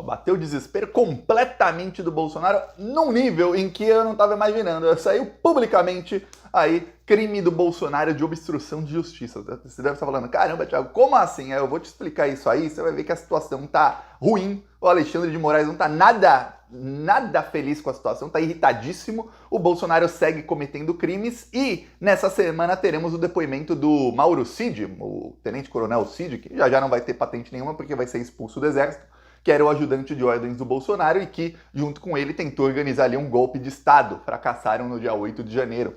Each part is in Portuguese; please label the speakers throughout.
Speaker 1: bateu o desespero completamente do Bolsonaro num nível em que eu não estava imaginando. Saiu publicamente aí crime do Bolsonaro de obstrução de justiça. Você deve estar falando, caramba, Thiago, como assim? Eu vou te explicar isso aí, você vai ver que a situação tá ruim. O Alexandre de Moraes não tá nada feliz com a situação, tá irritadíssimo. O Bolsonaro segue cometendo crimes e nessa semana teremos o depoimento do Mauro Cid, o tenente-coronel Cid, que já não vai ter patente nenhuma porque vai ser expulso do exército, que era o ajudante de ordens do Bolsonaro e que, junto com ele, tentou organizar ali um golpe de Estado. Fracassaram no dia 8 de janeiro.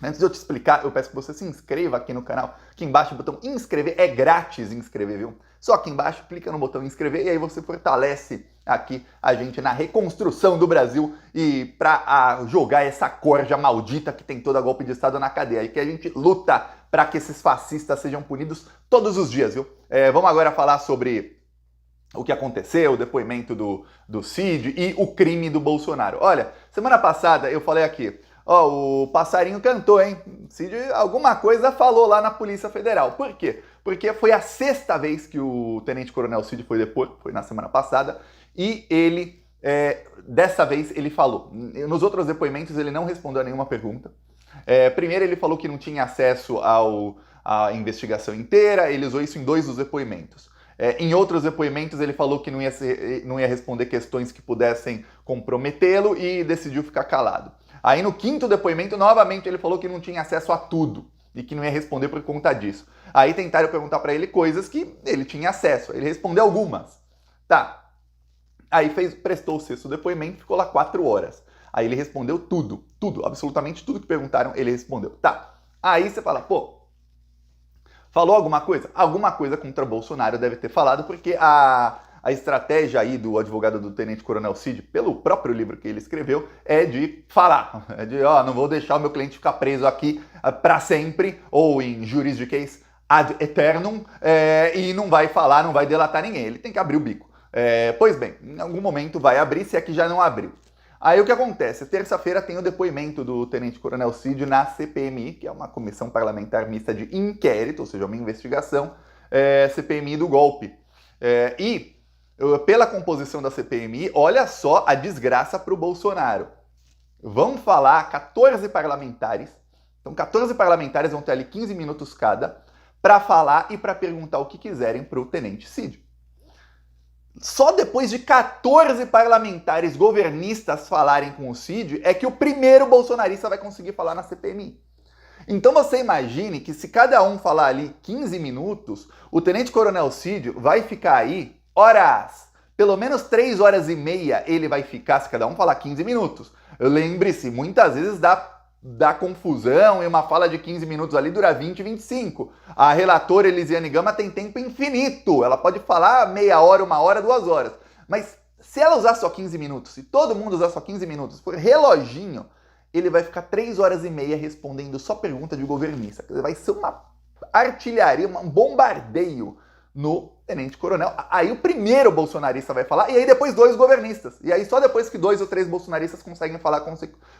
Speaker 1: Antes de eu te explicar, eu peço que você se inscreva aqui no canal. Aqui embaixo o botão inscrever, é grátis inscrever, viu? Só aqui embaixo, clica no botão inscrever e aí você fortalece aqui a gente na reconstrução do Brasil e para jogar essa corja maldita que tem toda golpe de Estado na cadeia. E que a gente luta para que esses fascistas sejam punidos todos os dias, viu? Vamos agora falar sobre o que aconteceu, o depoimento do Cid e o crime do Bolsonaro. Olha, semana passada eu falei aqui, o passarinho cantou, hein? Cid alguma coisa falou lá na Polícia Federal. Por quê? Porque foi a 6ª vez que o tenente-coronel Cid foi deposto, foi na semana passada, e ele, dessa vez, ele falou. Nos outros depoimentos ele não respondeu a nenhuma pergunta. Primeiro ele falou que não tinha acesso à investigação inteira, ele usou isso em 2 dos depoimentos. Em outros depoimentos ele falou que não ia responder questões que pudessem comprometê-lo e decidiu ficar calado. Aí no 5º depoimento, novamente, ele falou que não tinha acesso a tudo e que não ia responder por conta disso. Aí tentaram perguntar para ele coisas que ele tinha acesso, ele respondeu algumas. Tá. Aí prestou o 6º depoimento, ficou lá 4 horas. Aí ele respondeu tudo, absolutamente tudo que perguntaram, ele respondeu. Tá. Aí você fala, pô, falou alguma coisa? Alguma coisa contra Bolsonaro deve ter falado, porque a estratégia aí do advogado do tenente-coronel Cid, pelo próprio livro que ele escreveu, é de falar. É de, não vou deixar o meu cliente ficar preso aqui para sempre, ou em jurisdiquês ad eternum, e não vai falar, não vai delatar ninguém. Ele tem que abrir o bico. Pois bem, em algum momento vai abrir, se é que já não abriu. Aí o que acontece? Terça-feira tem o depoimento do tenente-coronel Cid na CPMI, que é uma comissão parlamentar mista de inquérito, ou seja, uma investigação, CPMI do golpe. Pela composição da CPMI, olha só a desgraça para o Bolsonaro. Vão falar 14 parlamentares, então 14 parlamentares vão ter ali 15 minutos cada, para falar e para perguntar o que quiserem para o tenente Cid. Só depois de 14 parlamentares governistas falarem com o Cid é que o primeiro bolsonarista vai conseguir falar na CPMI. Então você imagine que se cada um falar ali 15 minutos, o tenente-coronel Cid vai ficar aí horas. Pelo menos 3 horas e meia ele vai ficar se cada um falar 15 minutos. Lembre-se, muitas vezes dá confusão e uma fala de 15 minutos ali dura 20, 25. A relatora Elisiane Gama tem tempo infinito. Ela pode falar meia hora, 1 hora, 2 horas. Mas se ela usar só 15 minutos, se todo mundo usar só 15 minutos, por reloginho, ele vai ficar 3 horas e meia respondendo só pergunta de governista. Quer dizer, vai ser uma artilharia, um bombardeio no tenente-coronel. Aí o primeiro bolsonarista vai falar, e aí depois 2 governistas. E aí só depois que 2 ou 3 bolsonaristas conseguem falar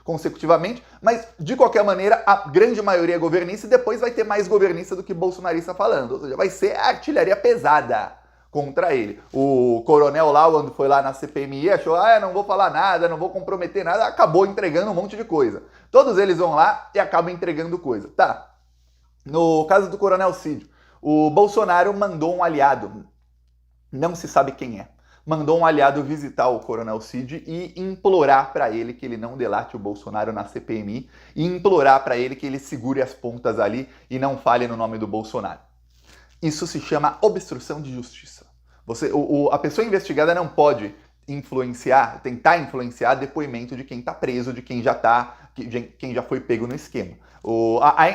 Speaker 1: consecutivamente, mas de qualquer maneira a grande maioria é governista e depois vai ter mais governista do que bolsonarista falando. Ou seja, vai ser artilharia pesada contra ele. O coronel lá, quando foi lá na CPMI, achou, não vou falar nada, não vou comprometer nada, acabou entregando um monte de coisa. Todos eles vão lá e acabam entregando coisa. Tá. No caso do coronel Cid, o Bolsonaro mandou um aliado, não se sabe quem é, mandou um aliado visitar o coronel Cid e implorar para ele que ele não delate o Bolsonaro na CPMI e implorar para ele que ele segure as pontas ali e não fale no nome do Bolsonaro. Isso se chama obstrução de justiça. A pessoa investigada não pode tentar influenciar depoimento de quem está preso, de quem já foi pego no esquema.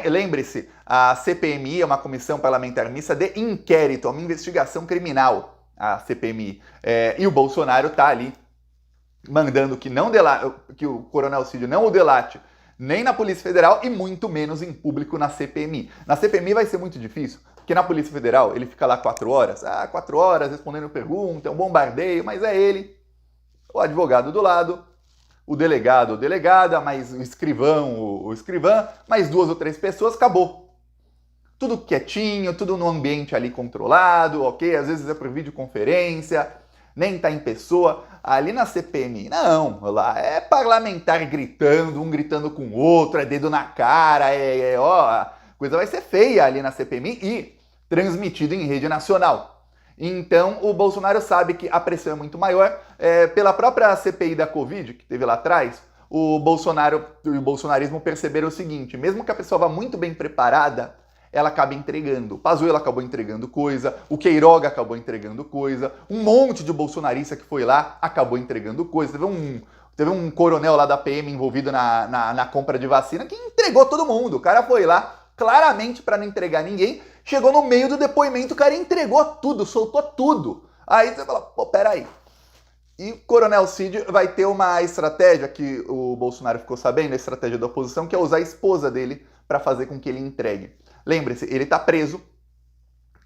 Speaker 1: Lembre-se, a CPMI é uma comissão parlamentar mista de inquérito, é uma investigação criminal, a CPMI. E o Bolsonaro está ali mandando que o coronel Cid não o delate nem na Polícia Federal e muito menos em público na CPMI. Na CPMI vai ser muito difícil, porque na Polícia Federal ele fica lá 4 horas, 4 horas respondendo pergunta, é um bombardeio, mas é ele, o advogado do lado, o delegado ou delegada, mais o escrivão ou escrivã, mais 2 ou 3 pessoas, acabou. Tudo quietinho, tudo no ambiente ali controlado, ok? Às vezes é por videoconferência. nem tá em pessoa. Ali na CPMI, não, lá é parlamentar gritando, um gritando com o outro, é dedo na cara, ó, a coisa vai ser feia ali na CPMI e transmitido em rede nacional. Então o Bolsonaro sabe que a pressão é muito maior. Pela própria CPI da Covid, que teve lá atrás, o Bolsonaro e o bolsonarismo perceberam o seguinte: mesmo que a pessoa vá muito bem preparada, ela acaba entregando. O Pazuello acabou entregando coisa, o Queiroga acabou entregando coisa, um monte de bolsonarista que foi lá acabou entregando coisa. Teve um coronel lá da PM envolvido na compra de vacina que entregou todo mundo. O cara foi lá claramente para não entregar ninguém, chegou no meio do depoimento, o cara entregou tudo, soltou tudo. Aí você fala, pô, peraí. E o Coronel Cid vai ter uma estratégia que o Bolsonaro ficou sabendo, a estratégia da oposição, que é usar a esposa dele para fazer com que ele entregue. Lembre-se, ele está preso,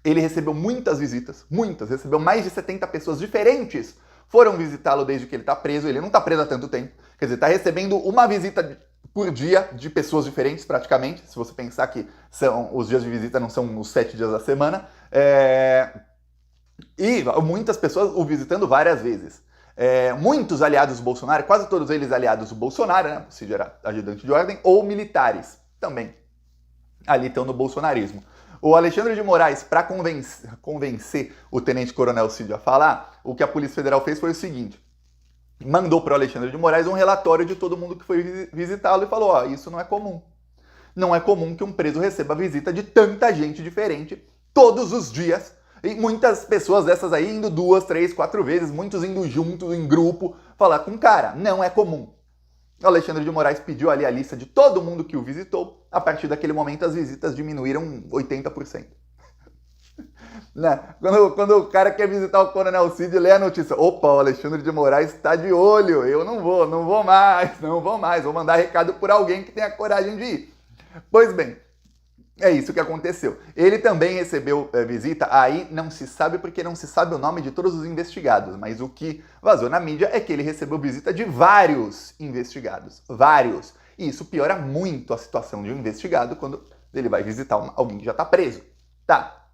Speaker 1: ele recebeu muitas visitas, recebeu mais de 70 pessoas diferentes foram visitá-lo desde que ele está preso, ele não está preso há tanto tempo, quer dizer, está recebendo uma visita por dia de pessoas diferentes praticamente, se você pensar que os dias de visita não são os 7 dias da semana, e muitas pessoas o visitando várias vezes. Muitos aliados do Bolsonaro, quase todos eles aliados do Bolsonaro, né? O Cid era ajudante de ordem, ou militares também ali estão no bolsonarismo. O Alexandre de Moraes, para convencer o tenente-coronel Cid a falar, o que a Polícia Federal fez foi o seguinte: mandou para o Alexandre de Moraes um relatório de todo mundo que foi visitá-lo e falou: ó, isso não é comum. Não é comum que um preso receba visita de tanta gente diferente todos os dias. E muitas pessoas dessas aí indo 2, 3, 4 vezes, muitos indo juntos, em grupo, falar com o cara. Não é comum. O Alexandre de Moraes pediu ali a lista de todo mundo que o visitou. A partir daquele momento, as visitas diminuíram 80%. Né? Quando o cara quer visitar o Coronel Cid, lê a notícia. Opa, o Alexandre de Moraes está de olho. Eu não vou mais. Vou mandar recado por alguém que tenha coragem de ir. Pois bem, é isso que aconteceu. Ele também recebeu visita, aí não se sabe porque não se sabe o nome de todos os investigados, mas o que vazou na mídia é que ele recebeu visita de vários investigados. Vários. E isso piora muito a situação de um investigado quando ele vai visitar alguém que já está preso. Tá.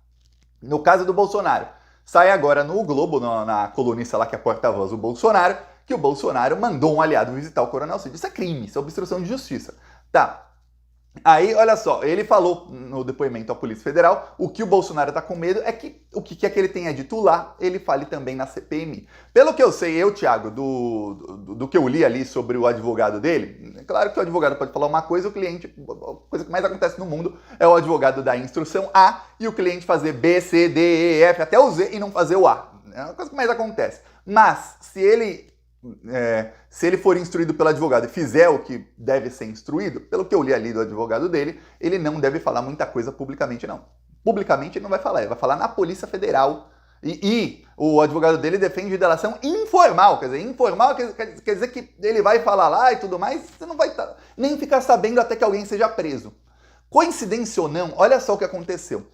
Speaker 1: No caso do Bolsonaro, sai agora no Globo, na colunista lá que é a porta-voz do Bolsonaro, que o Bolsonaro mandou um aliado visitar o Coronel Cid. Isso é crime, isso é obstrução de justiça. Tá. Aí, olha só, ele falou no depoimento à Polícia Federal, o que o Bolsonaro tá com medo é que o que quer que ele tenha dito lá, ele fale também na CPMI. Pelo que eu sei, Thiago, do que eu li ali sobre o advogado dele, é claro que o advogado pode falar uma coisa, o cliente, a coisa que mais acontece no mundo é o advogado dar a instrução A e o cliente fazer B, C, D, E, F, até o Z e não fazer o A. É a coisa que mais acontece. Mas, se ele for instruído pelo advogado e fizer o que deve ser instruído, pelo que eu li ali do advogado dele, ele não deve falar muita coisa publicamente, não. Publicamente ele não vai falar, ele vai falar na Polícia Federal. E o advogado dele defende delação informal, quer dizer, informal quer dizer que ele vai falar lá e tudo mais, você não vai nem ficar sabendo até que alguém seja preso. Coincidência ou não, olha só o que aconteceu.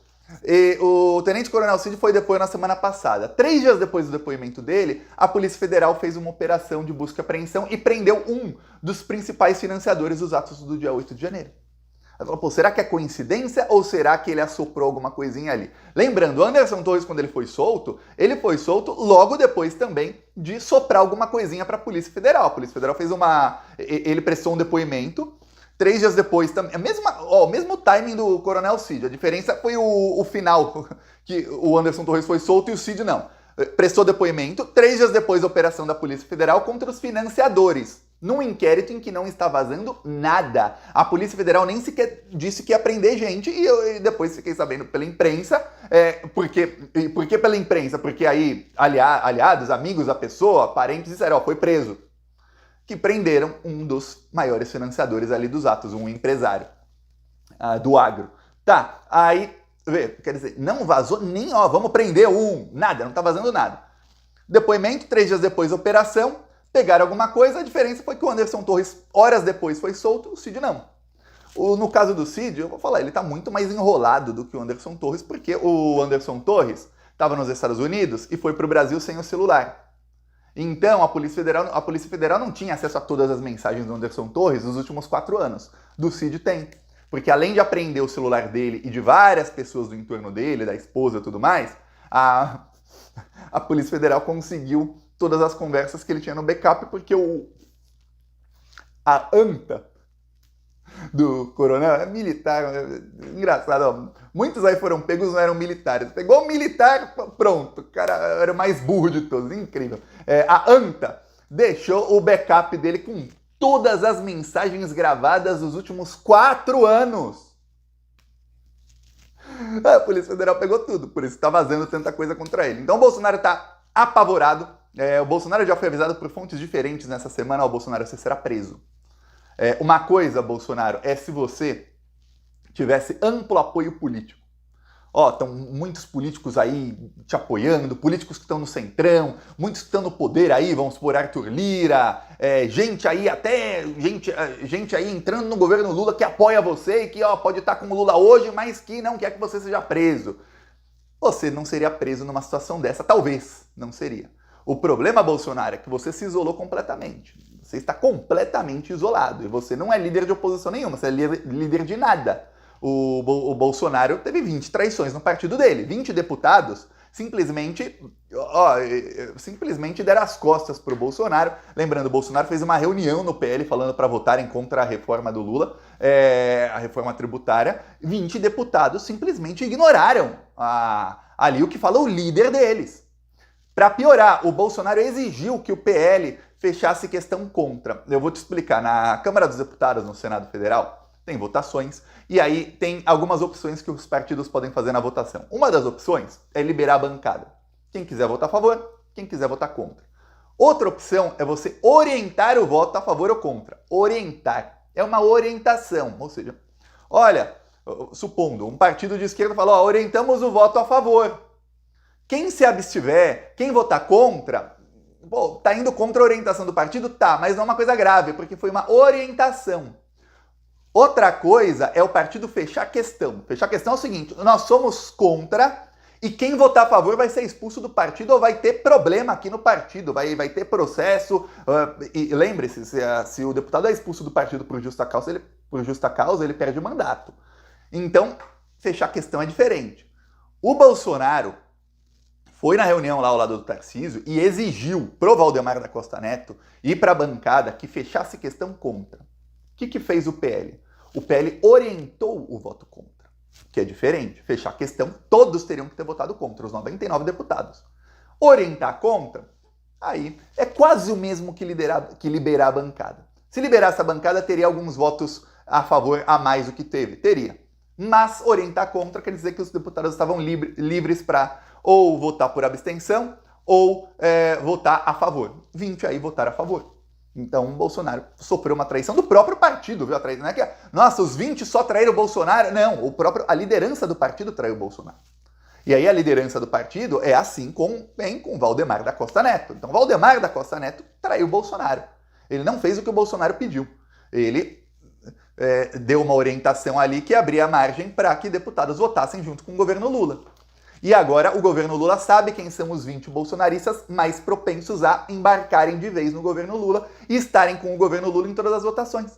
Speaker 1: O tenente-coronel Cid foi depor na semana passada. 3 dias depois do depoimento dele, a Polícia Federal fez uma operação de busca e apreensão e prendeu um dos principais financiadores dos atos do dia 8 de janeiro. Ela falou, pô, será que é coincidência ou será que ele assoprou alguma coisinha ali? Lembrando, Anderson Torres, quando ele foi solto logo depois também de soprar alguma coisinha para a Polícia Federal. A Polícia Federal fez ele prestou um depoimento. 3 dias depois, o mesmo timing do Coronel Cid. A diferença foi o final, que o Anderson Torres foi solto e o Cid não. Prestou depoimento, 3 dias depois da operação da Polícia Federal contra os financiadores, num inquérito em que não está vazando nada. A Polícia Federal nem sequer disse que ia prender gente e depois fiquei sabendo pela imprensa. Por que pela imprensa? Porque aí aliados, amigos da pessoa, parentes disseram, ó, foi preso. Que prenderam um dos maiores financiadores ali dos atos, um empresário do agro. Tá, aí, quer dizer, não vazou nem, vamos prender nada, não tá vazando nada. Depoimento, 3 dias depois da operação, pegaram alguma coisa, a diferença foi que o Anderson Torres, horas depois, foi solto, o Cid não. No caso do Cid, eu vou falar, ele tá muito mais enrolado do que o Anderson Torres, porque o Anderson Torres estava nos Estados Unidos e foi pro Brasil sem o celular. Então, a Polícia Federal não tinha acesso a todas as mensagens do Anderson Torres nos últimos 4 anos. Do Cid tem. Porque além de apreender o celular dele e de várias pessoas do entorno dele, da esposa e tudo mais, A Polícia Federal conseguiu todas as conversas que ele tinha no backup, porque a anta do coronel é militar. Engraçado, ó. Muitos aí foram pegos, não eram militares. Pegou o militar, pronto. O cara era o mais burro de todos. Incrível. A anta deixou o backup dele com todas as mensagens gravadas dos últimos 4 anos. A Polícia Federal pegou tudo, por isso está vazando tanta coisa contra ele. Então o Bolsonaro está apavorado. O Bolsonaro já foi avisado por fontes diferentes nessa semana: Bolsonaro, você será preso. Uma coisa, Bolsonaro, é se você tivesse amplo apoio político. Estão muitos políticos aí te apoiando, políticos que estão no centrão, muitos que estão no poder aí, vamos supor, Arthur Lira, gente aí gente aí entrando no governo Lula que apoia você e que pode estar com o Lula hoje, mas que não quer que você seja preso. Você não seria preso numa situação dessa, talvez não seria. O problema, Bolsonaro, é que você se isolou completamente. Você está completamente isolado e você não é líder de oposição nenhuma, você é líder de nada. O Bolsonaro teve 20 traições no partido dele. 20 deputados simplesmente deram as costas para o Bolsonaro. Lembrando, o Bolsonaro fez uma reunião no PL falando para votarem contra a reforma do Lula, a reforma tributária. 20 deputados simplesmente ignoraram ali o que fala o líder deles. Para piorar, o Bolsonaro exigiu que o PL fechasse questão contra. Eu vou te explicar. Na Câmara dos Deputados, no Senado Federal, tem votações, e aí tem algumas opções que os partidos podem fazer na votação. Uma das opções é liberar a bancada. Quem quiser votar a favor, quem quiser votar contra. Outra opção é você orientar o voto a favor ou contra. Orientar. É uma orientação, ou seja, olha, supondo, um partido de esquerda falou, orientamos o voto a favor. Quem se abstiver, quem votar contra, tá indo contra a orientação do partido? Tá, mas não é uma coisa grave, porque foi uma orientação. Outra coisa é o partido fechar a questão. Fechar a questão é o seguinte: nós somos contra e quem votar a favor vai ser expulso do partido ou vai ter problema aqui no partido, vai ter processo. E lembre-se, se o deputado é expulso do partido por justa causa, ele perde o mandato. Então, fechar a questão é diferente. O Bolsonaro foi na reunião lá ao lado do Tarcísio e exigiu pro Valdemar da Costa Neto ir para a bancada que fechasse questão contra. O que fez o PL? O PL orientou o voto contra, que é diferente. Fechar a questão, todos teriam que ter votado contra, os 99 deputados. Orientar contra, aí é quase o mesmo que liberar a bancada. Se liberasse a bancada, teria alguns votos a favor a mais do que teve. Teria. Mas orientar contra quer dizer que os deputados estavam livres para ou votar por abstenção ou votar a favor. 20 aí votaram a favor. Então o Bolsonaro sofreu uma traição do próprio partido, viu? A traição não é que, nossa, os 20 só traíram o Bolsonaro. Não, a liderança do partido traiu o Bolsonaro. E aí a liderança do partido é assim com Valdemar da Costa Neto. Então Valdemar da Costa Neto traiu o Bolsonaro. Ele não fez o que o Bolsonaro pediu. Ele deu uma orientação ali que abria margem para que deputados votassem junto com o governo Lula. E agora o governo Lula sabe quem são os 20 bolsonaristas mais propensos a embarcarem de vez no governo Lula e estarem com o governo Lula em todas as votações.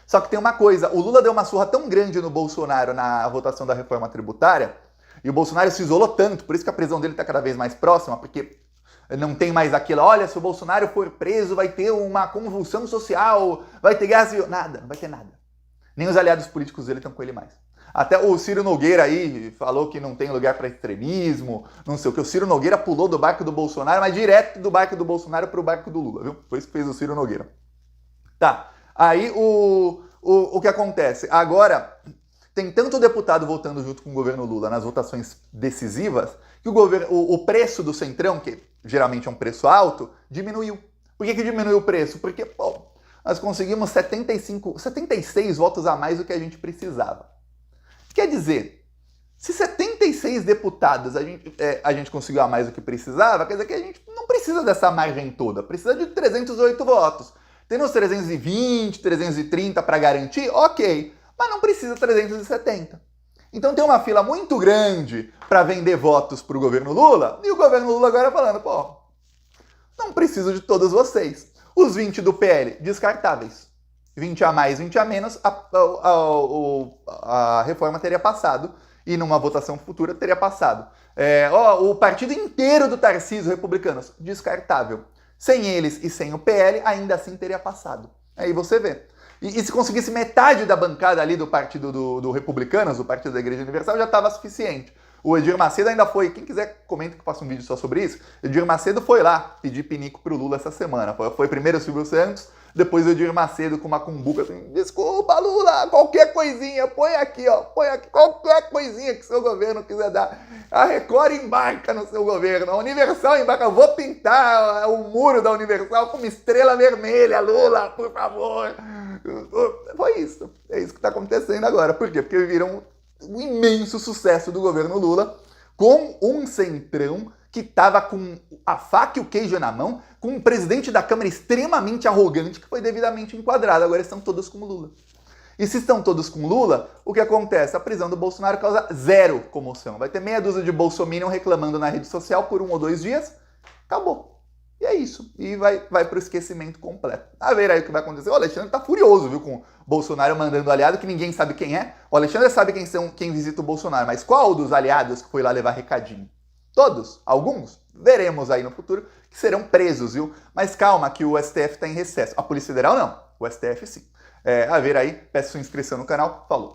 Speaker 1: Só que tem uma coisa, o Lula deu uma surra tão grande no Bolsonaro na votação da reforma tributária, e o Bolsonaro se isolou tanto, por isso que a prisão dele está cada vez mais próxima, porque não tem mais aquilo, olha, se o Bolsonaro for preso vai ter uma convulsão social, vai ter guerra civil. Nada, não vai ter nada. Nem os aliados políticos dele estão com ele mais. Até o Ciro Nogueira aí falou que não tem lugar para extremismo, não sei o que. O Ciro Nogueira pulou do barco do Bolsonaro, mas direto do barco do Bolsonaro para o barco do Lula, viu? Foi isso que fez o Ciro Nogueira. Tá, aí o que acontece? Agora, tem tanto deputado votando junto com o governo Lula nas votações decisivas, que o preço do Centrão, que geralmente é um preço alto, diminuiu. Por que diminuiu o preço? Porque, nós conseguimos 76 votos a mais do que a gente precisava. Quer dizer, se 76 deputados a gente conseguiu a mais do que precisava, quer dizer que a gente não precisa dessa margem toda, precisa de 308 votos. Tendo os 320, 330 para garantir, ok, mas não precisa 370. Então tem uma fila muito grande para vender votos para o governo Lula, e o governo Lula agora falando, não preciso de todos vocês. Os 20 do PL, descartáveis. 20 a mais, 20 a menos, a reforma teria passado e numa votação futura teria passado. O partido inteiro do Tarcísio, republicanos, descartável. Sem eles e sem o PL, ainda assim teria passado. Aí você vê. E se conseguisse metade da bancada ali do partido do Republicanos, do Partido da Igreja Universal, já estava suficiente. O Edir Macedo ainda foi, quem quiser comenta que eu faço um vídeo só sobre isso, Edir Macedo foi lá pedir pinico pro Lula essa semana. Foi primeiro o Silvio Santos, depois o Edir Macedo com uma cumbuca assim, desculpa Lula, qualquer coisinha, põe aqui, qualquer coisinha que seu governo quiser dar. A Record embarca no seu governo, a Universal embarca, eu vou pintar o muro da Universal com uma estrela vermelha, Lula, por favor. Foi isso, é isso que está acontecendo agora. Por quê? Porque viram um imenso sucesso do governo Lula com um centrão que estava com a faca e o queijo na mão, com um presidente da Câmara extremamente arrogante que foi devidamente enquadrado. Agora estão todos com Lula. E se estão todos com Lula, o que acontece? A prisão do Bolsonaro causa zero comoção. Vai ter meia dúzia de bolsominion reclamando na rede social por 1 ou 2 dias. Acabou. E é isso. E vai para o esquecimento completo. A ver aí o que vai acontecer. O Alexandre tá furioso, viu? Com o Bolsonaro mandando aliado que ninguém sabe quem é. O Alexandre sabe quem visita o Bolsonaro. Mas qual dos aliados que foi lá levar recadinho? Todos? Alguns? Veremos aí no futuro que serão presos, viu? Mas calma que o STF tá em recesso. A Polícia Federal não. O STF sim. A ver aí. Peço sua inscrição no canal. Falou.